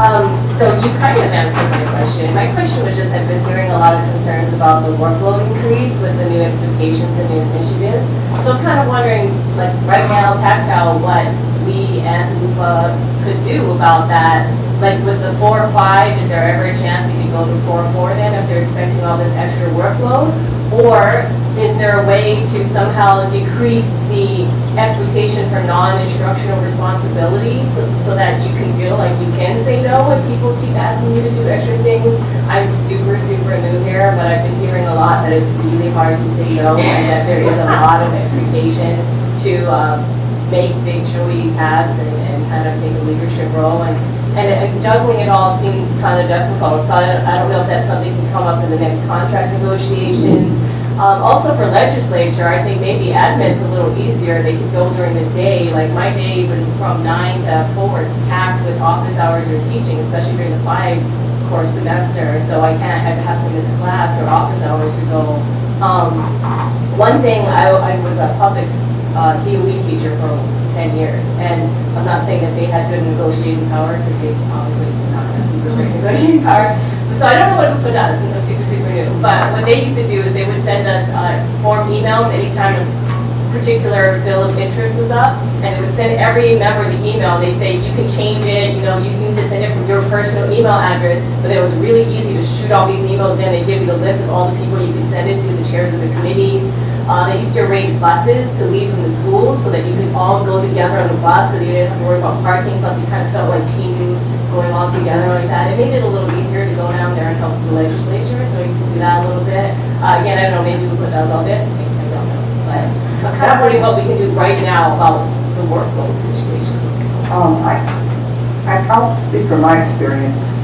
So you kind of answered my question. My question was just, I've been hearing a lot of concerns about the workload increase with the new expectations and new initiatives. So I was kind of wondering, like right now, tactile, what we and UHPA could do about that. Like with the 4 or 5, is there ever a chance you could go to 4 or 4 then if they're expecting all this extra workload? Or is there a way to somehow decrease the expectation for non-instructional responsibilities so that you can feel like you can say no when people keep asking you to do extra things? I'm super, super new here, but I've been hearing a lot that it's really hard to say no and that there is a lot of expectation to make big showy paths and kind of take a leadership role. And juggling it all seems kind of difficult, so I don't know if that's something that can come up in the next contract negotiations. Also for legislature, I think maybe admin's a little easier. They could go during the day. Like my day from 9 to 4 is packed with office hours or teaching, especially during the 5-course semester. So I have to miss class or office hours to go. One thing, I was a public DOE teacher for 10 years, and I'm not saying that they had good negotiating power, because they obviously do not have super great negotiating power. So I don't know what UHPA does, since I'm super, super new, but what they used to do is they would send us form emails anytime a particular bill of interest was up, and they would send every member the email, and they'd say, you can change it, you know, you need to send it from your personal email address, but it was really easy to shoot all these emails in. They give you the list of all the people you can send it to, the chairs of the committees. They used to arrange buses to leave from the school so that you could all go together on the bus, so you didn't have to worry about parking, plus you kind of felt like team going all together like that. It made it a little easier to go down there and help the legislature, so I used to do that a little bit. Again, I don't know, maybe UHPA does all this, maybe I don't know, but I'm kind of wondering what we can do right now about the workload situation. I'll speak from my experience,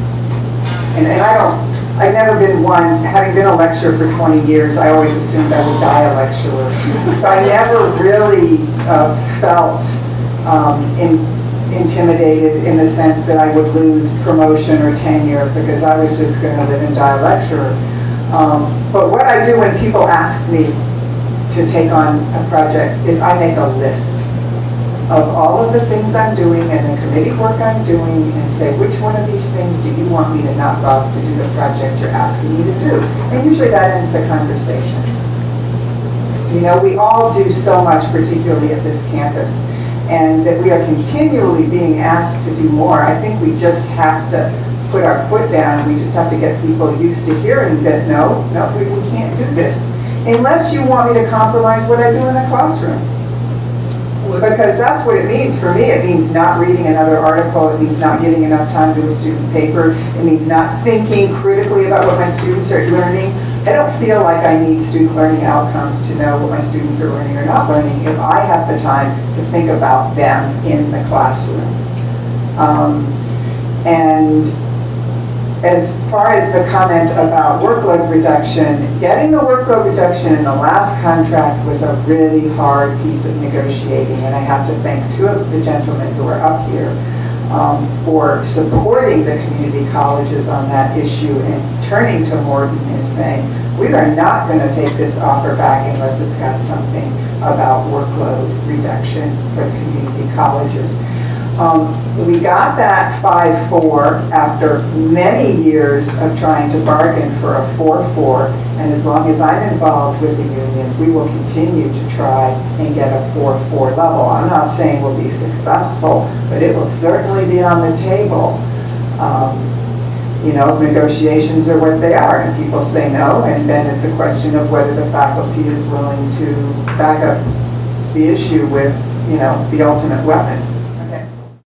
and I've never been one, having been a lecturer for 20 years, I always assumed I would die a lecturer. So I never really felt intimidated in the sense that I would lose promotion or tenure because I was just going to live and die a lecturer. But what I do when people ask me to take on a project is I make a list of all of the things I'm doing and the committee work I'm doing and say, which one of these things do you want me to knock off to do the project you're asking me to do? And usually that ends the conversation. You know, we all do so much, particularly at this campus, and that we are continually being asked to do more. I think we just have to put our foot down. We just have to get people used to hearing that, no, we can't do this. Unless you want me to compromise what I do in the classroom. Because that's what it means for me. It means not reading another article. It means not giving enough time to a student paper. It means not thinking critically about what my students are learning. I don't feel like I need student learning outcomes to know what my students are learning or not learning if I have the time to think about them in the classroom. And as far as the comment about workload reduction, getting the workload reduction in the last contract was a really hard piece of negotiating, and I have to thank 2 of the gentlemen who are up here for supporting the community colleges on that issue and turning to Morton and saying, we are not going to take this offer back unless it's got something about workload reduction for the community colleges. We got that 5-4 after many years of trying to bargain for a 4-4, and as long as I'm involved with the union, we will continue to try and get a 4-4 level. I'm not saying we'll be successful, but it will certainly be on the table. You know, negotiations are what they are, and people say no, and then it's a question of whether the faculty is willing to back up the issue with, you know, the ultimate weapon.